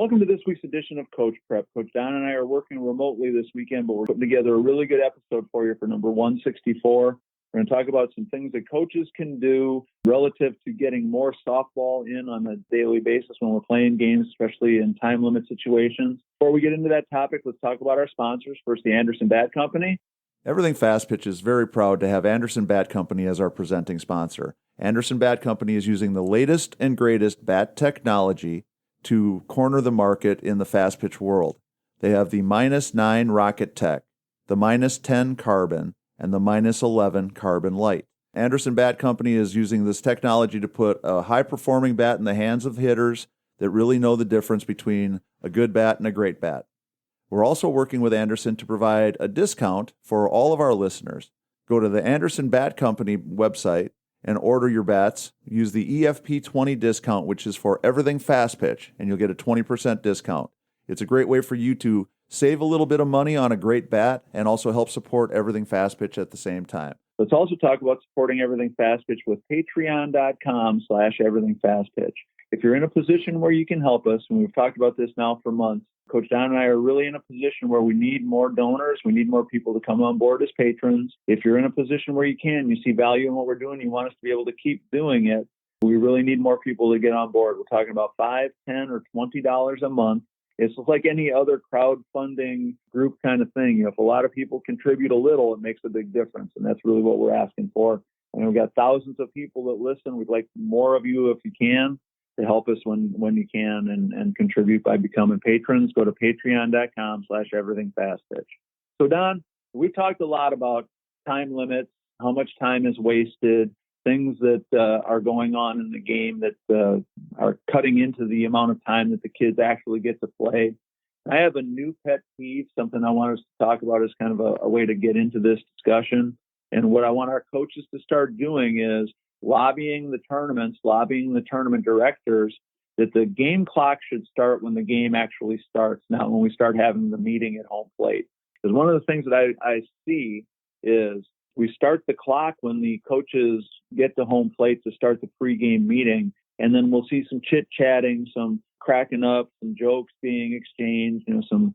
Welcome to this week's edition of Coach Prep. Coach Don and I are working remotely this weekend, but we're putting together a really good episode for you for number 164. We're going to talk about some things that coaches can do relative to getting more softball in on a daily basis when we're playing games, especially in time limit situations. Before we get into that topic, let's talk about our sponsors. First, the Anderson Bat Company. Everything Fast Pitch is very proud to have Anderson Bat Company as our presenting sponsor. Anderson Bat Company is using the latest and greatest bat technology to corner the market in the fast pitch world. They have the -9 Rocket Tech, the -10 Carbon, and the -11 Carbon Light. Anderson Bat Company is using this technology to put a high-performing bat in the hands of hitters that really know the difference between a good bat and a great bat. We're also working with Anderson to provide a discount for all of our listeners. Go to the Anderson Bat Company website and order your bats. Use the EFP20 discount, which is for everything fast pitch, and you'll get a 20% discount. It's a great way for you to save a little bit of money on a great bat and also help support everything fast pitch at the same time. Let's also talk about supporting everything fast pitch with patreon.com/everythingfastpitch. If you're in a position where you can help us, and we've talked about this now for months, Coach Don and I are really in a position where we need more donors. We need more people to come on board as patrons. If you're in a position where you see value in what we're doing, you want us to be able to keep doing it, we really need more people to get on board. We're talking about $5, $10, or $20 a month. It's like any other crowdfunding group kind of thing. If a lot of people contribute a little, it makes a big difference. And that's really what we're asking for. And we've got thousands of people that listen. We'd like more of you if you can to help us when you can and contribute by becoming patrons. Go to patreon.com/everythingfastpitch. So Don, we've talked a lot about time limits, how much time is wasted, things that are going on in the game that are cutting into the amount of time that the kids actually get to play. I have a new pet peeve, something I want us to talk about as kind of a way to get into this discussion. And what I want our coaches to start doing is lobbying the tournament directors that the game clock should start when the game actually starts, not when we start having the meeting at home plate. Because one of the things that I see is we start the clock when the coaches get to home plate to start the pregame meeting, and then we'll see some chit-chatting, some cracking up, some jokes being exchanged, some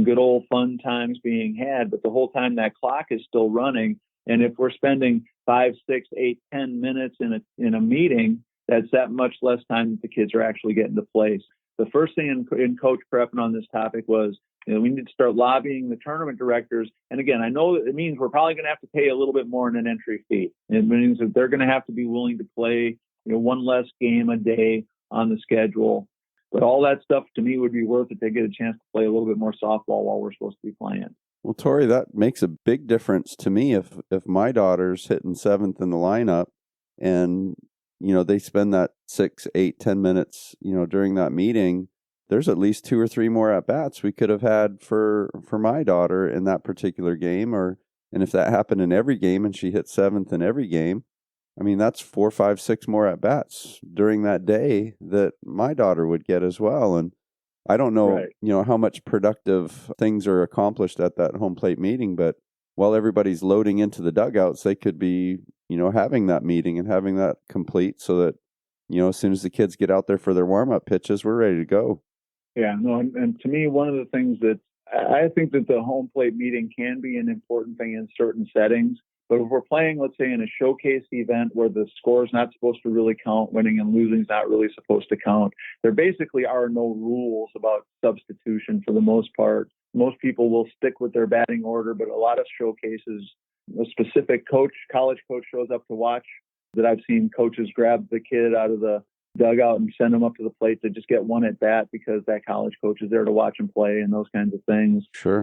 good old fun times being had. But the whole time that clock is still running. And if we're spending 5, 6, 8, 10 minutes in a meeting, that's that much less time that the kids are actually getting to play. The first thing in coach prepping on this topic was, we need to start lobbying the tournament directors. And again, I know that it means we're probably going to have to pay a little bit more in an entry fee. It means that they're going to have to be willing to play, one less game a day on the schedule. But all that stuff to me would be worth it. They get a chance to play a little bit more softball while we're supposed to be playing. Well, Tori, that makes a big difference to me if my daughter's hitting 7th in the lineup and, they spend that 6, 8, 10 minutes, during that meeting, there's at least 2 or 3 more at-bats we could have had for my daughter in that particular game. And if that happened in every game and she hit 7th in every game, that's 4, 5, 6 more at-bats during that day that my daughter would get as well. And I don't know, right, how much productive things are accomplished at that home plate meeting, but while everybody's loading into the dugouts, they could be, having that meeting and having that complete so that, as soon as the kids get out there for their warm-up pitches, we're ready to go. Yeah, no, and to me, one of the things that I think that the home plate meeting can be an important thing in certain settings. But if we're playing, let's say, in a showcase event where the score is not supposed to really count, winning and losing is not really supposed to count, there basically are no rules about substitution for the most part. Most people will stick with their batting order, but a lot of showcases, a specific college coach shows up to watch, that I've seen coaches grab the kid out of the dugout and send them up to the plate to just get one at bat because that college coach is there to watch him play and those kinds of things. Sure.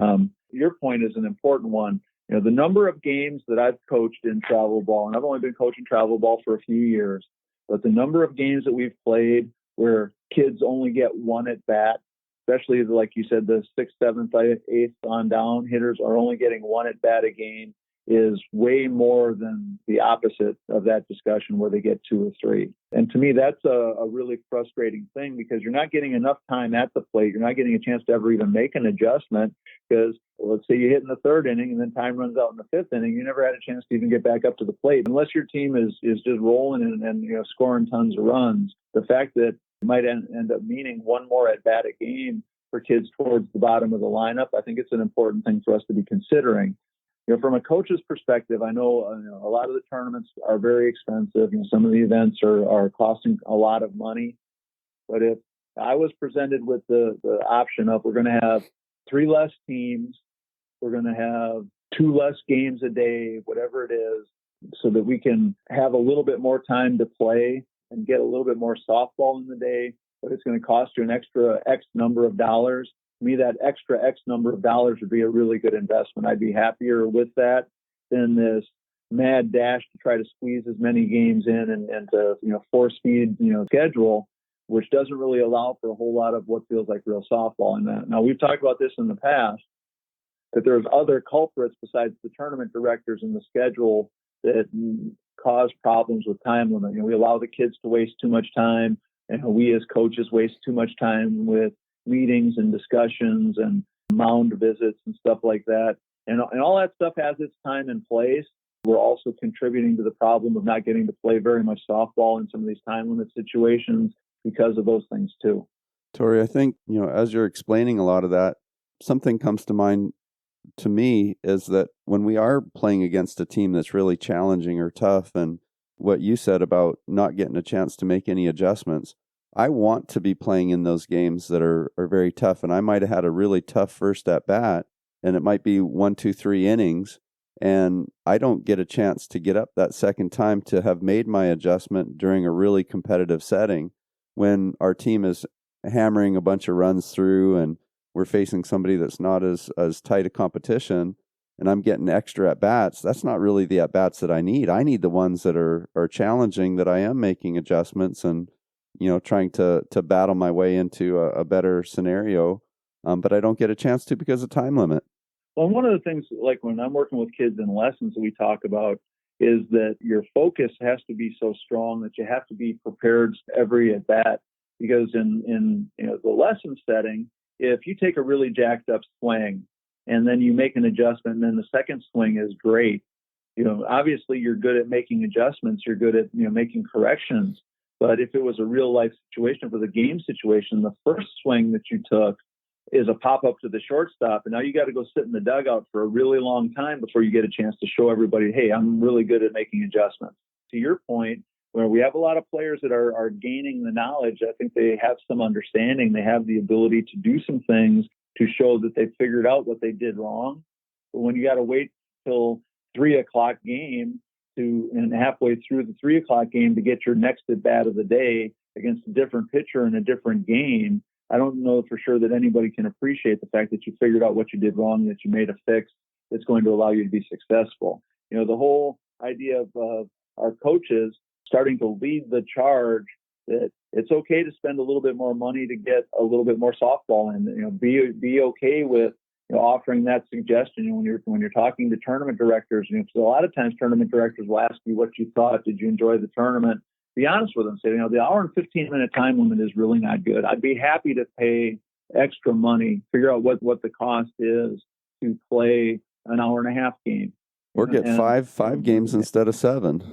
Your point is an important one. The number of games that I've coached in travel ball, and I've only been coaching travel ball for a few years, but the number of games that we've played where kids only get one at bat, especially like you said, the 6th, 7th, 8th on down hitters are only getting one at bat a game, is way more than the opposite of that discussion where they get 2 or 3. And to me, that's a really frustrating thing because you're not getting enough time at the plate. You're not getting a chance to ever even make an adjustment because let's say you hit in the 3rd inning and then time runs out in the 5th inning. You never had a chance to even get back up to the plate unless your team is just rolling and scoring tons of runs. The fact that It might end up meaning one more at bat a game for kids towards the bottom of the lineup. I think it's an important thing for us to be considering. From a coach's perspective, I know, a lot of the tournaments are very expensive. Some of the events are costing a lot of money. But if I was presented with the option of we're going to have 3 less teams, we're going to have 2 less games a day, whatever it is, so that we can have a little bit more time to play and get a little bit more softball in the day, but it's going to cost you an extra X number of dollars. To me, that extra X number of dollars would be a really good investment. I'd be happier with that than this mad dash to try to squeeze as many games in and to, force feed, schedule, which doesn't really allow for a whole lot of what feels like real softball in that. Now, we've talked about this in the past, that there's other culprits besides the tournament directors in the schedule that cause problems with time limit. We allow the kids to waste too much time, and we as coaches waste too much time with meetings and discussions and mound visits and stuff like that. And all that stuff has its time and place. We're also contributing to the problem of not getting to play very much softball in some of these time limit situations because of those things too. Tori, I think, as you're explaining a lot of that, something comes to mind to me is that when we are playing against a team that's really challenging or tough, and what you said about not getting a chance to make any adjustments, I want to be playing in those games that are very tough. And I might have had a really tough first at bat, and it might be 1, 2, 3 innings, and I don't get a chance to get up that second time to have made my adjustment during a really competitive setting when our team is hammering a bunch of runs through and we're facing somebody that's not as tight a competition, and I'm getting extra at-bats. That's not really the at-bats that I need. I need the ones that are challenging, that I am making adjustments and, trying to battle my way into a better scenario, but I don't get a chance to because of time limit. Well, one of the things, like when I'm working with kids in lessons that we talk about, is that your focus has to be so strong that you have to be prepared every at-bat, because in the lesson setting, if you take a really jacked up swing and then you make an adjustment and then the second swing is great, obviously you're good at making adjustments, you're good at, making corrections. But if it was a real life situation, for the game situation, the first swing that you took is a pop up to the shortstop. And now you got to go sit in the dugout for a really long time before you get a chance to show everybody, hey, I'm really good at making adjustments. To your point, where we have a lot of players that are gaining the knowledge, I think they have some understanding. They have the ability to do some things to show that they figured out what they did wrong. But when you got to wait till 3:00 game and halfway through the 3:00 game to get your next at bat of the day against a different pitcher in a different game, I don't know for sure that anybody can appreciate the fact that you figured out what you did wrong, that you made a fix that's going to allow you to be successful. The whole idea of our coaches starting to lead the charge that it's okay to spend a little bit more money to get a little bit more softball in. Be okay with offering that suggestion when you're talking to tournament directors. Because a lot of times tournament directors will ask you what you thought. Did you enjoy the tournament? Be honest with them. Say, the hour and 15-minute time limit is really not good. I'd be happy to pay extra money, figure out what the cost is to play an hour and a half game, or get five games instead of 7.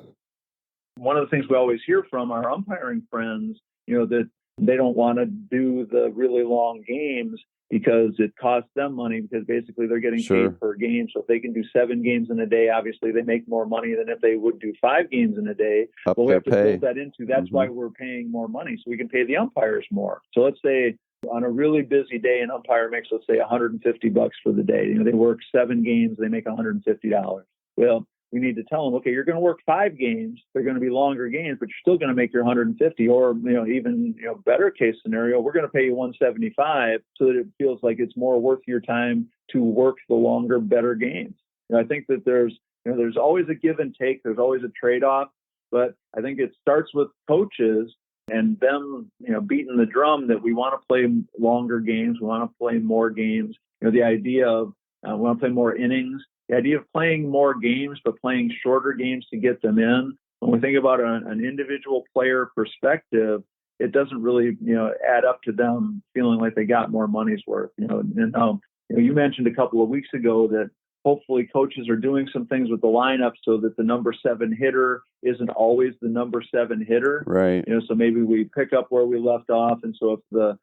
One of the things we always hear from our umpiring friends, that they don't want to do the really long games because it costs them money, because basically they're getting paid per game. So if they can do 7 games in a day, obviously they make more money than if they would do 5 games in a day. Up well, we have to pay. build that into. That's why we're paying more money, so we can pay the umpires more. So let's say on a really busy day, an umpire makes, let's say, $150 for the day. They work 7 games, they make $150. Well, we need to tell them, okay, you're going to work 5 games. They're going to be longer games, but you're still going to make your 150. Or, even better case scenario, we're going to pay you 175 so that it feels like it's more worth your time to work the longer, better games. I think that there's always a give and take. There's always a trade-off. But I think it starts with coaches and them, beating the drum that we want to play longer games. We want to play more games. The idea of we want to play more innings. The idea of playing more games, but playing shorter games to get them in. When we think about an individual player perspective, it doesn't really, add up to them feeling like they got more money's worth. You mentioned a couple of weeks ago that hopefully coaches are doing some things with the lineup so that the number 7 hitter isn't always the number 7 hitter. Right. So maybe we pick up where we left off. And so if the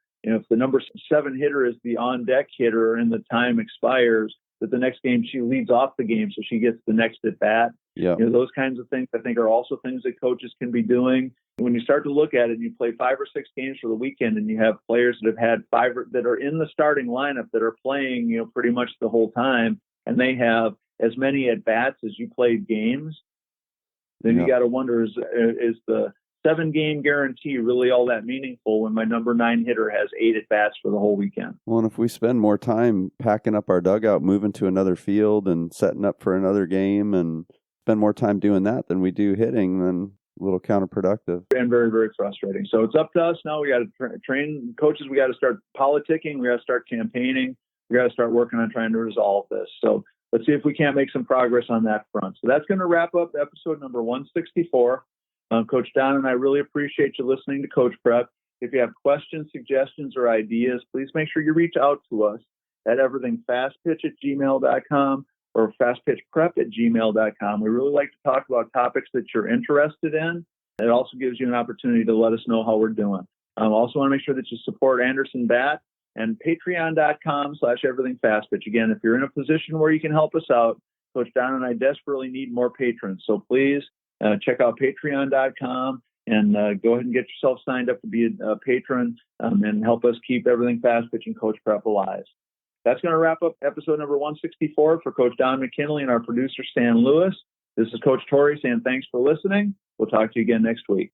number 7 hitter is the on deck hitter and the time expires, that the next game she leads off the game so she gets the next at bat. Yeah. Those kinds of things I think are also things that coaches can be doing. When you start to look at it, you play 5 or 6 games for the weekend, and you have players that have had 5 that are in the starting lineup that are playing, pretty much the whole time, and they have as many at bats as you played games. Then you got to wonder: is the 7-game guarantee really all that meaningful when my number 9 hitter has 8 at bats for the whole weekend? Well, and if we spend more time packing up our dugout, moving to another field, and setting up for another game, and spend more time doing that than we do hitting, then a little counterproductive. And very, very frustrating. So it's up to us now. We got to train coaches. We got to start politicking. We got to start campaigning. We got to start working on trying to resolve this. So let's see if we can't make some progress on that front. So that's going to wrap up episode number 164. Coach Don and I really appreciate you listening to Coach Prep. If you have questions, suggestions, or ideas, please make sure you reach out to us at everythingfastpitch@gmail.com or fastpitchprep@gmail.com. We really like to talk about topics that you're interested in. It also gives you an opportunity to let us know how we're doing. Also want to make sure that you support Anderson Bat and patreon.com/everythingfastpitch. Again, if you're in a position where you can help us out, Coach Don and I desperately need more patrons. So please check out patreon.com and go ahead and get yourself signed up to be a patron and help us keep Everything Fast Pitch and Coach Prep alive. That's going to wrap up episode number 164 for Coach Don McKinley and our producer, Stan Lewis. This is Coach Torrey saying thanks for listening. We'll talk to you again next week.